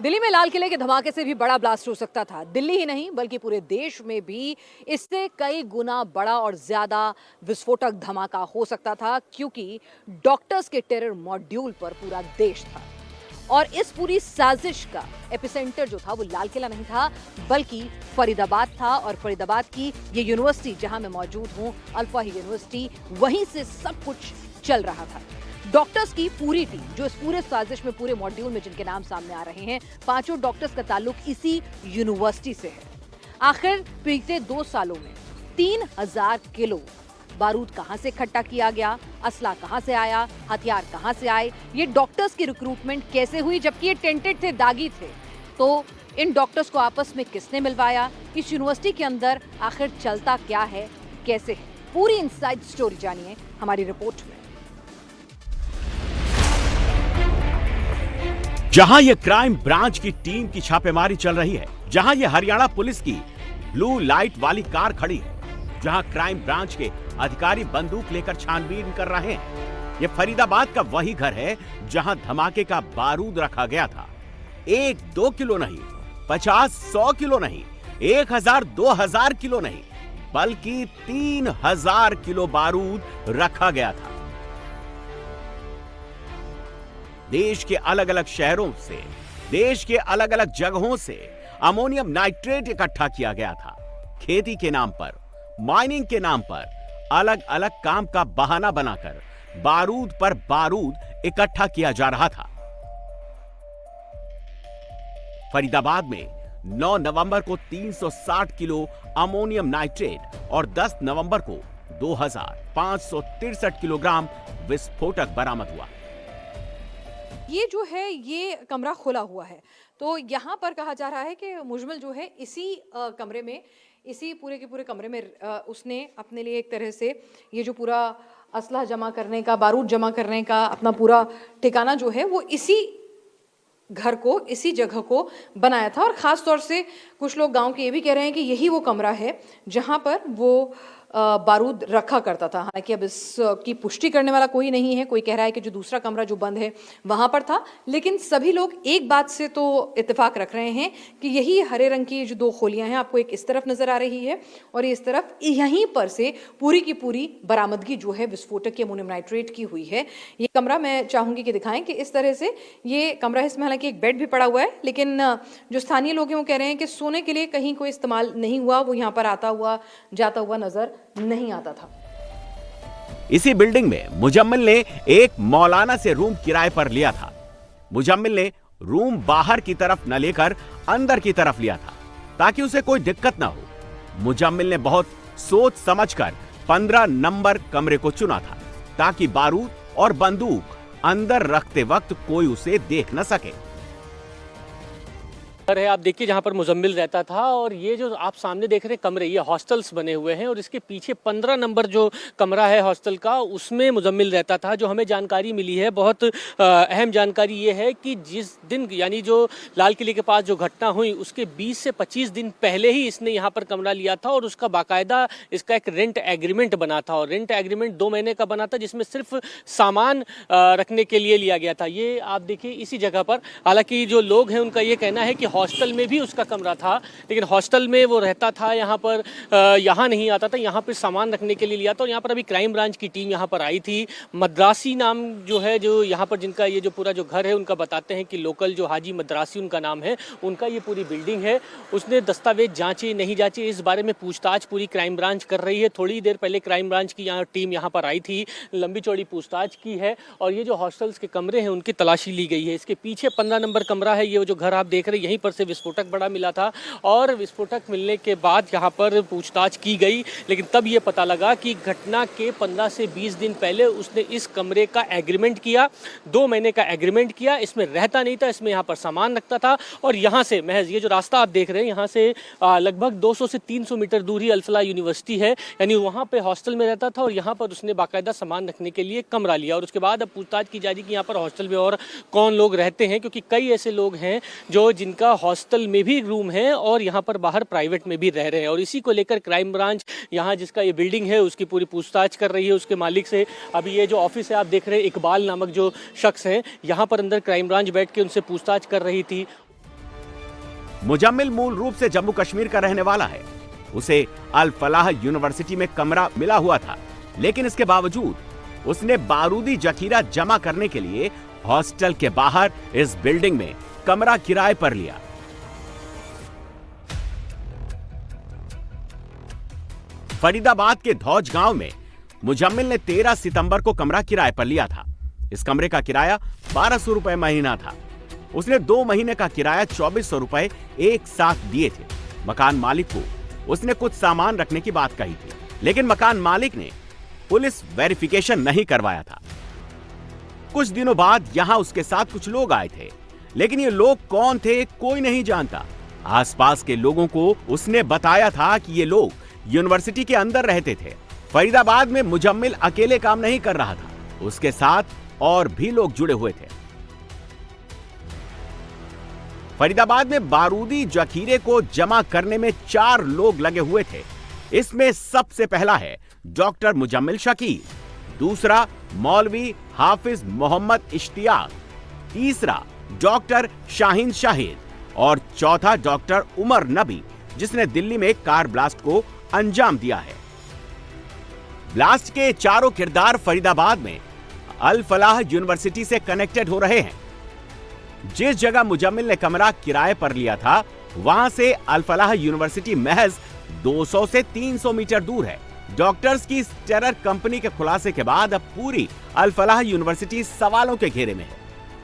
दिल्ली में लाल किले के धमाके से भी बड़ा ब्लास्ट हो सकता था। दिल्ली ही नहीं बल्कि पूरे देश में भी इससे कई गुना बड़ा और ज्यादा विस्फोटक धमाका हो सकता था, क्योंकि डॉक्टर्स के टेरर मॉड्यूल पर पूरा देश था। और इस पूरी साजिश का एपिसेंटर जो था वो लाल किला नहीं था बल्कि फरीदाबाद था। और फरीदाबाद की ये यूनिवर्सिटी जहां मैं मौजूद हूं, अल्फा यूनिवर्सिटी, वहीं से सब कुछ चल रहा था। डॉक्टर्स की पूरी टीम जो इस पूरे साजिश में, पूरे मॉड्यूल में जिनके नाम सामने आ रहे हैं, पांचों डॉक्टर्स का ताल्लुक इसी यूनिवर्सिटी से है। आखिर बीते 2 सालों में 3000 किलो बारूद कहां से इकट्ठा किया गया, असला कहां से आया, हथियार कहां से आए, ये डॉक्टर्स की रिक्रूटमेंट कैसे हुई, जबकि ये टेंटेड थे, दागी थे, तो इन डॉक्टर्स को आपस में किसने मिलवाया, इस यूनिवर्सिटी के अंदर आखिर चलता क्या है, कैसे है, पूरी इनसाइड स्टोरी जानिए हमारी रिपोर्ट में। जहां ये क्राइम ब्रांच की टीम की छापेमारी चल रही है, जहां ये हरियाणा पुलिस की ब्लू लाइट वाली कार खड़ी है, जहां क्राइम ब्रांच के अधिकारी बंदूक लेकर छानबीन कर रहे हैं, ये फरीदाबाद का वही घर है जहां धमाके का बारूद रखा गया था। 1-2 किलो नहीं, 50-100 किलो नहीं, 1000-2000 किलो नहीं, बल्कि 3000 किलो बारूद रखा गया था। देश के अलग अलग शहरों से, देश के अलग अलग जगहों से अमोनियम नाइट्रेट इकट्ठा किया गया था। खेती के नाम पर, माइनिंग के नाम पर, अलग अलग काम का बहाना बनाकर बारूद पर बारूद इकट्ठा किया जा रहा था। फरीदाबाद में 9 नवंबर को 360 किलो अमोनियम नाइट्रेट और 10 नवंबर को 2563 किलोग्राम विस्फोटक बरामद हुआ। ये जो है ये कमरा खुला हुआ है, तो यहाँ पर कहा जा रहा है कि मुजमिल जो है इसी कमरे में, इसी पूरे के पूरे कमरे में उसने अपने लिए एक तरह से ये जो पूरा असला जमा करने का, बारूद जमा करने का अपना पूरा ठिकाना जो है वो इसी घर को, इसी जगह को बनाया था। और ख़ास तौर से कुछ लोग गांव के ये भी कह रहे हैं कि यही वो कमरा है जहां पर वो बारूद रखा करता था। हालांकि अब इसकी पुष्टि करने वाला कोई नहीं है। कोई कह रहा है कि जो दूसरा कमरा जो बंद है वहां पर था, लेकिन सभी लोग एक बात से तो इत्तेफाक रख रहे हैं कि यही हरे रंग की जो 2 खोलियां हैं, आपको एक इस तरफ नजर आ रही है और इस तरफ, यहीं पर से पूरी की पूरी बरामदगी जो है विस्फोटक की अमोनियम नाइट्रेट की हुई है। ये कमरा मैं चाहूंगी कि दिखाएं कि इस तरह से ये कमरा है। इसमें हालांकि एक बेड भी पड़ा हुआ है, लेकिन जो स्थानीय लोग हैं वो कह रहे हैं कि सोने के लिए कहीं कोई इस्तेमाल नहीं हुआ, वो यहाँ पर आता हुआ जाता हुआ नजर नहीं आता था। इसी बिल्डिंग में मुजम्मिल ने एक मौलाना से रूम किराए पर लिया था। मुजम्मिल ने रूम बाहर की तरफ न लेकर अंदर की तरफ लिया था ताकि उसे कोई दिक्कत ना हो। मुजम्मिल ने बहुत सोच समझकर 15 नंबर कमरे को चुना था ताकि बारूद और बंदूक अंदर रखते वक्त कोई उसे देख न सके। है, आप देखिए जहाँ पर मुजम्मिल रहता था, और ये जो आप सामने देख रहे हैं कमरे, ये हॉस्टल्स बने हुए हैं, और इसके पीछे 15 नंबर जो कमरा है हॉस्टल का, उसमें मुजम्मिल रहता था। जो हमें जानकारी मिली है, बहुत अहम जानकारी ये है कि जिस दिन, यानी जो लाल किले के पास जो घटना हुई उसके 20 से 25 दिन पहले ही इसने यहाँ पर कमरा लिया था, और उसका बाकायदा इसका एक रेंट एग्रीमेंट बना था, और रेंट एग्रीमेंट 2 महीने का बना था, जिसमें सिर्फ सामान रखने के लिए लिया गया था। ये आप देखिए इसी जगह पर। हालांकि जो लोग हैं उनका ये कहना है कि हॉस्टल में भी उसका कमरा था, लेकिन हॉस्टल में वो रहता था, यहाँ पर यहाँ नहीं आता था, यहाँ पर सामान रखने के लिए लिया था। और यहाँ पर अभी क्राइम ब्रांच की टीम यहाँ पर आई थी। मद्रासी नाम जो है, जो यहाँ पर जिनका ये जो पूरा जो घर है, उनका बताते हैं कि लोकल जो हाजी मद्रासी उनका नाम है, उनका ये पूरी बिल्डिंग है। उसने दस्तावेज जांचे नहीं जांचे, इस बारे में पूछताछ पूरी क्राइम ब्रांच कर रही है। थोड़ी देर पहले क्राइम ब्रांच की टीम यहाँ पर आई थी, लंबी चौड़ी पूछताछ की है, और ये जो हॉस्टल्स के कमरे हैं उनकी तलाशी ली गई है। इसके पीछे 15 नंबर कमरा है, ये जो घर आप देख रहे हैं, यहीं पर से विस्फोटक बड़ा मिला था। और विस्फोटक मिलने के बाद यहाँ पर पूछताछ की गई, लेकिन तब ये पता लगा कि घटना के 15 से 20 दिन पहले उसने इस कमरे का एग्रीमेंट किया, 2 महीने का एग्रीमेंट किया। इसमें रहता नहीं था, इसमें यहाँ पर सामान रखता था। और यहाँ से महज ये जो रास्ता आप देख रहे हैं, यहाँ से लगभग 200 से 300 मीटर दूर ही अल्फला यूनिवर्सिटी है, यानी वहाँ पे हॉस्टल में रहता था, और यहाँ पर उसने बाकायदा सामान रखने के लिए कमरा लिया। और उसके बाद अब पूछताछ की जा रही कि यहाँ पर हॉस्टल में और कौन लोग रहते हैं, क्योंकि कई ऐसे लोग हैं जो जिनका हॉस्टल में भी रूम है और यहाँ पर बाहर प्राइवेट में भी रह रहे हैं। और इसी को लेकर क्राइम ब्रांच यहाँ जिसका ये बिल्डिंग है उसकी पूरी पूछताछ कर रही है उसके मालिक से। अभी ये जो ऑफिस है आप देख रहे हैं, इकबाल नामक जो शख्स है, यहाँ पर अंदर क्राइम ब्रांच बैठ के उनसे पूछताछ कर रही थी। मुजम्मिल मूल रूप से जम्मू कश्मीर का रहने वाला है। उसे अल फलाह यूनिवर्सिटी में कमरा मिला हुआ था, लेकिन इसके बावजूद उसने बारूदी जखीरा जमा करने के लिए हॉस्टल के बाहर इस बिल्डिंग में कमरा किराए पर लिया। फरीदाबाद के धौज गांव में मुजम्मिल ने 13 सितंबर को कमरा किराए पर लिया था। इस कमरे का किराया 1200 रुपए महीना था। उसने 2 महीने का किराया 2400 रुपए एक साथ दिए थे। मकान मालिक को उसने कुछ सामान रखने की बात कही थी, लेकिन मकान मालिक ने पुलिस वेरिफिकेशन नहीं करवाया था। कुछ दिनों बाद यहां उसके साथ कुछ लोग आए थे, लेकिन ये लोग कौन थे कोई नहीं जानता। आसपास के लोगों को उसने बताया था कि ये लोग यूनिवर्सिटी के अंदर रहते थे। फरीदाबाद में मुजम्मिल अकेले काम नहीं कर रहा था, उसके साथ और भी लोग जुड़े हुए थे। फरीदाबाद में बारूदी जखीरे को जमा करने में 4 लोग लगे हुए थे। इसमें सबसे पहला है डॉक्टर मुजम्मिल शकील, दूसरा मौलवी हाफिज मोहम्मद इश्तियाक, तीसरा डॉक्टर शाहीन शाहिद और चौथा डॉक्टर उमर नबी, जिसने दिल्ली में कार ब्लास्ट को अंजाम दिया है। ब्लास्ट के चारों किरदार फरीदाबाद में अल फलाह यूनिवर्सिटी से कनेक्टेड हो रहे हैं। जिस जगह मुजम्मिल ने कमरा किराए पर लिया था, वहां से अल फलाह यूनिवर्सिटी महज 200 से 300 मीटर दूर है। डॉक्टर्स की इस टेरर कंपनी के खुलासे के बाद अब पूरी अल फलाह यूनिवर्सिटी सवालों के घेरे में है।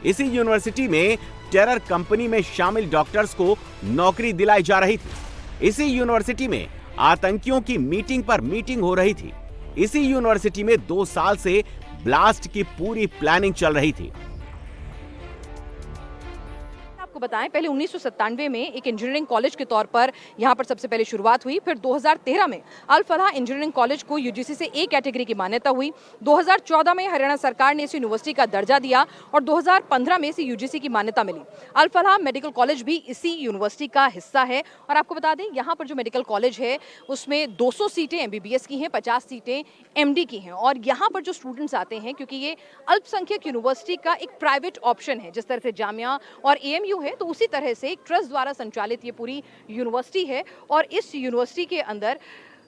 इसी यूनिवर्सिटी में टेरर कंपनी में शामिल डॉक्टर्स को नौकरी दिलाई जा रही थी। इसी यूनिवर्सिटी में आतंकियों की मीटिंग पर मीटिंग हो रही थी। इसी यूनिवर्सिटी में 2 साल से ब्लास्ट की पूरी प्लानिंग चल रही थी। आपको बताएं, पहले 1997 में एक इंजीनियरिंग कॉलेज के तौर पर यहां पर सबसे पहले शुरुआत हुई। फिर 2013 में अल फलाह इंजीनियरिंग कॉलेज को यूजीसी से ए कैटेगरी की मान्यता हुई। 2014 में हरियाणा सरकार ने इस यूनिवर्सिटी का दर्जा दिया और 2015 में इसे यूजीसी की मान्यता मिली। अल फलाह मेडिकल कॉलेज भी इसी यूनिवर्सिटी का हिस्सा है। और आपको बता दें, यहाँ पर जो मेडिकल कॉलेज है उसमें 200 सीटें एमबीबीएस की हैं, 50 सीटें एमडी की हैं। और यहाँ पर जो स्टूडेंट्स आते हैं, क्योंकि ये अल्पसंख्यक यूनिवर्सिटी का एक प्राइवेट ऑप्शन है, जिस तरह से जामिया और एएमयू है, तो उसी तरह से एक ट्रस्ट द्वारा संचालित ये पूरी यूनिवर्सिटी है। और इस यूनिवर्सिटी के अंदर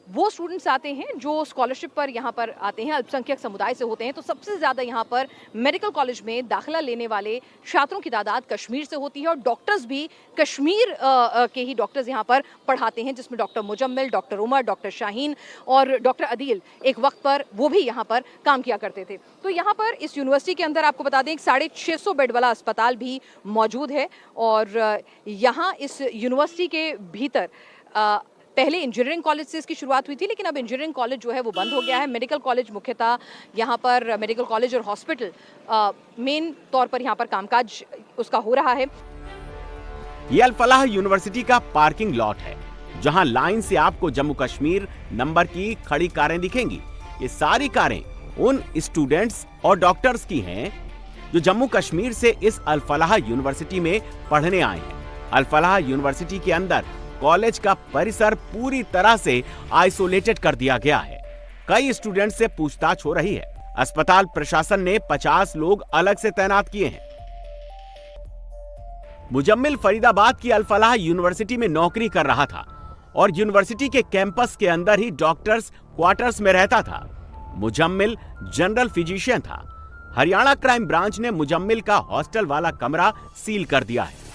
वो स्टूडेंट्स आते हैं जो स्कॉलरशिप पर यहाँ पर आते हैं, अल्पसंख्यक समुदाय से होते हैं। तो सबसे ज़्यादा यहाँ पर मेडिकल कॉलेज में दाखिला लेने वाले छात्रों की तादाद कश्मीर से होती है और डॉक्टर्स भी कश्मीर के ही डॉक्टर्स यहाँ पर पढ़ाते हैं, जिसमें doctor Muzammil, doctor Umar, doctor Shaheen और डॉक्टर अदील एक वक्त पर वो भी यहाँ पर काम किया करते थे। तो यहाँ पर इस यूनिवर्सिटी के अंदर आपको बता दें, एक 650 बेड वाला अस्पताल भी मौजूद है। और यहाँ इस यूनिवर्सिटी के भीतर पहले इंजीनियरिंग कॉलेज से इसकी शुरुआत हुई थी, लेकिन अब इंजीनियरिंग कॉलेज जो है वो बंद हो गया है। मेडिकल कॉलेज मुख्यतः यहाँ पर मेडिकल कॉलेज और हॉस्पिटल मेन तौर पर यहाँ पर कामकाज उसका हो रहा है। ये अल फलाह यूनिवर्सिटी का पार्किंग लॉट है, जहां लाइन से आपको जम्मू कश्मीर नंबर की खड़ी कारें दिखेंगी। ये सारी कारें उन स्टूडेंट्स और डॉक्टर्स की हैं जो जम्मू कश्मीर से इस अल फलाह यूनिवर्सिटी में पढ़ने आए हैं। अल फलाह यूनिवर्सिटी के अंदर कॉलेज का परिसर पूरी तरह से आइसोलेटेड कर दिया गया है। कई स्टूडेंट से पूछताछ हो रही है। अस्पताल प्रशासन ने 50 लोग अलग से तैनात किए हैं। मुजम्मिल फरीदाबाद की अल फलाह यूनिवर्सिटी में नौकरी कर रहा था और यूनिवर्सिटी के कैंपस के अंदर ही डॉक्टर्स क्वार्टर्स में रहता था। मुजम्मिल जनरल फिजिशियन था। हरियाणा क्राइम ब्रांच ने मुजम्मिल का हॉस्टल वाला कमरा सील कर दिया है।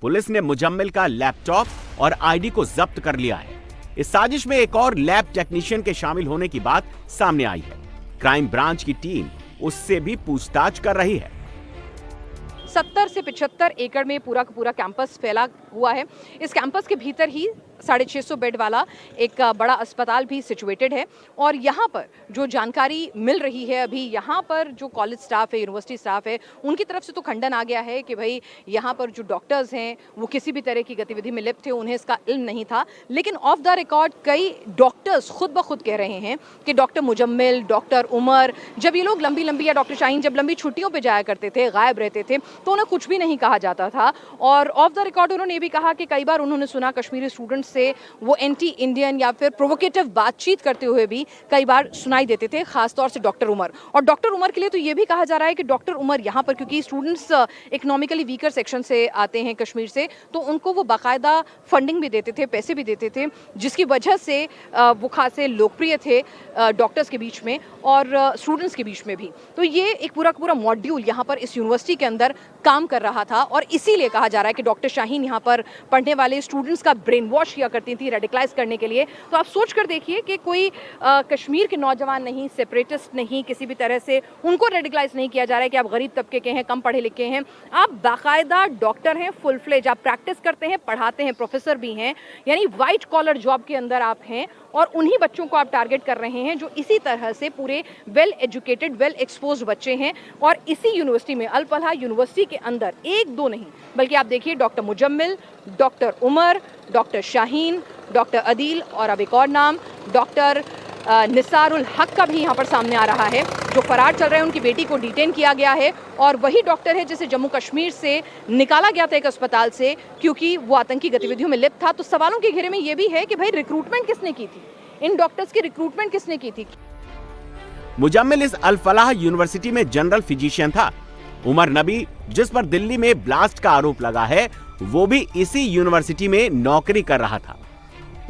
पुलिस ने मुजम्मिल का लैपटॉप और आईडी को जब्त कर लिया है। इस साजिश में एक और लैब टेक्नीशियन के शामिल होने की बात सामने आई है। क्राइम ब्रांच की टीम उससे भी पूछताछ कर रही है। 70 से 75 एकड़ में पूरा का पूरा कैंपस फैला हुआ है। इस कैंपस के भीतर ही 650 बेड वाला एक बड़ा अस्पताल भी सिचुएटेड है। और यहाँ पर जो जानकारी मिल रही है, अभी यहाँ पर जो कॉलेज स्टाफ है, यूनिवर्सिटी स्टाफ है, उनकी तरफ से तो खंडन आ गया है कि भाई यहाँ पर जो डॉक्टर्स हैं वो किसी भी तरह की गतिविधि में लिप्त थे, उन्हें इसका इल्म नहीं था। लेकिन ऑफ द रिकॉर्ड कई डॉक्टर्स खुद ब खुद कह रहे हैं कि डॉक्टर मुजम्मिल, डॉक्टर उमर, जब ये लोग लंबी या डॉक्टर शाहीन जब लंबी छुट्टियों पर जाया करते थे, गायब रहते थे, तो उन्हें कुछ भी नहीं कहा जाता था। और ऑफ द रिकॉर्ड उन्होंने ये भी कहा कि कई बार उन्होंने सुना कश्मीरी स्टूडेंट्स से वो एंटी इंडियन या फिर प्रोवोकेटिव बातचीत करते हुए भी कई बार सुनाई देते थे, खासतौर से डॉक्टर उमर। और डॉक्टर उमर के लिए तो ये भी कहा जा रहा है कि डॉक्टर उमर यहाँ पर, क्योंकि स्टूडेंट्स इकोनॉमिकली वीकर सेक्शन से आते हैं कश्मीर से, तो उनको वो बाकायदा फंडिंग भी देते थे, पैसे भी देते थे, जिसकी वजह से वो खासे लोकप्रिय थे डॉक्टर्स के बीच में और स्टूडेंट्स के बीच में भी। तो ये एक पूरा का पूरा मॉड्यूल यहाँ पर इस यूनिवर्सिटी के अंदर काम कर रहा था और इसीलिए कहा जा रहा है कि डॉक्टर शाहीन यहाँ पर पढ़ने वाले स्टूडेंट्स का ब्रेन वॉश किया करती थी रेडिकलाइज करने के लिए। तो आप सोच कर देखिए कि कोई कश्मीर के नौजवान नहीं, सेपरेटिस्ट नहीं, किसी भी तरह से उनको रेडिकलाइज नहीं किया जा रहा है कि आप गरीब तबके के हैं, कम पढ़े लिखे हैं, आप बाकायदा डॉक्टर हैं, फुल फ्लेज आप प्रैक्टिस करते हैं, पढ़ाते हैं, प्रोफेसर भी हैं, यानी वाइट कॉलर जॉब के अंदर आप हैं और उन्हीं बच्चों को आप टारगेट कर रहे हैं जो इसी तरह से पूरे वेल एजुकेटेड, वेल एक्सपोज्ड बच्चे हैं। और इसी यूनिवर्सिटी में, अल फलाह यूनिवर्सिटी के अंदर एक दो नहीं बल्कि आप देखिए doctor Muzammil, doctor Umar, doctor Shaheen, doctor Adeel और अब एक और नाम डॉक्टर निसारुल हक का भी यहाँ पर सामने आ रहा है, जो फरार चल रहे हैं। उनकी बेटी को डिटेन किया गया है और वही डॉक्टर है जिसे जम्मू कश्मीर से निकाला गया था एक अस्पताल से क्योंकि वो आतंकी गतिविधियों में लिप्त था। तो सवालों के घेरे में ये भी है कि भाई रिक्रूटमेंट किसने की थी, इन डॉक्टर्स की रिक्रूटमेंट किसने की थी। मुजम्मिल इस अल फलाह यूनिवर्सिटी में जनरल फिजिशियन था। उमर नबी, जिस पर दिल्ली में ब्लास्ट का आरोप लगा है, वो भी इसी यूनिवर्सिटी में नौकरी कर रहा था।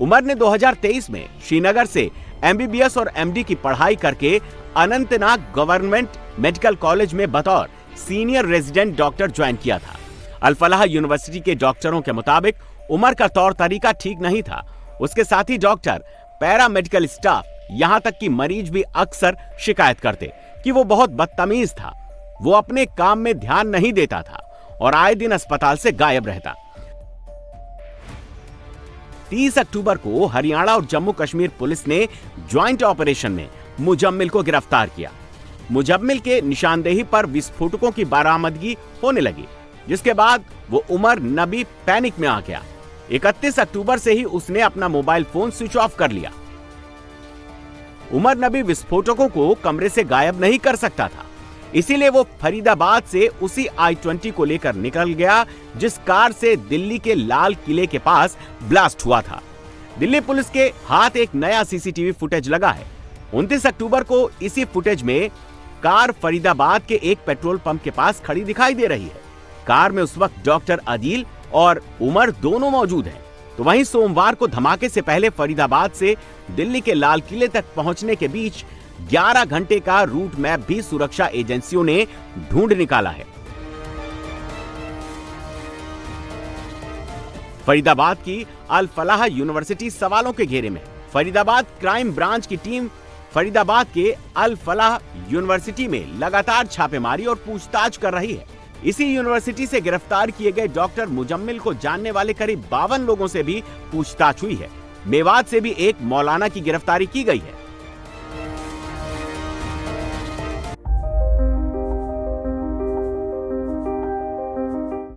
उमर ने 2023 में श्रीनगर से MBBS और MD की पढ़ाई करके अनंतनाग गवर्नमेंट मेडिकल कॉलेज में बतौर सीनियर रेजिडेंट डॉक्टर ज्वाइन किया था। अल फलाह यूनिवर्सिटी के डॉक्टरों के मुताबिक उमर का तौर तरीका ठीक नहीं था। उसके साथ ही डॉक्टर, पैरा मेडिकल स्टाफ, यहाँ तक कि मरीज भी अक्सर शिकायत करते कि वो बहुत बदतमीज था। वो अपने काम में ध्यान नहीं देता था और आए दिन अस्पताल से गायब रहता। 30 अक्टूबर को हरियाणा और जम्मू कश्मीर पुलिस ने ज्वाइंट ऑपरेशन में मुजम्मिल को गिरफ्तार किया। मुजम्मिल के निशानदेही पर विस्फोटकों की बरामदगी होने लगी, जिसके बाद वो उमर नबी पैनिक में आ गया। 31 अक्टूबर से ही उसने अपना मोबाइल फोन स्विच ऑफ कर लिया। उमर नबी विस्फोटकों को कमरे से गायब नहीं कर सकता था, इसीलिए वो फरीदाबाद से उसी I-20 को लेकर निकल गया जिस कार से दिल्ली के लाल किले के पास ब्लास्ट हुआ था। दिल्ली पुलिस के हाथ एक नया CCTV फुटेज लगा है। 29 अक्टूबर को इसी फुटेज में कार फरीदाबाद के एक पेट्रोल पंप के पास खड़ी दिखाई दे रही है। कार में उस वक्त डॉक्टर अदील और उमर दोनों मौजूद हैं। तो वहीं सोमवार को धमाके से पहले फरीदाबाद से दिल्ली के लाल किले तक पहुंचने के बीच 11 घंटे का रूट मैप भी सुरक्षा एजेंसियों ने ढूंढ निकाला है। फरीदाबाद की अल फलाह यूनिवर्सिटी सवालों के घेरे में। फरीदाबाद क्राइम ब्रांच की टीम फरीदाबाद के अल फलाह यूनिवर्सिटी में लगातार छापेमारी और पूछताछ कर रही है। इसी यूनिवर्सिटी से गिरफ्तार किए गए डॉक्टर मुजम्मिल को जानने वाले करीब 52 लोगों से भी पूछताछ हुई है। मेवात से भी एक मौलाना की गिरफ्तारी की गई है।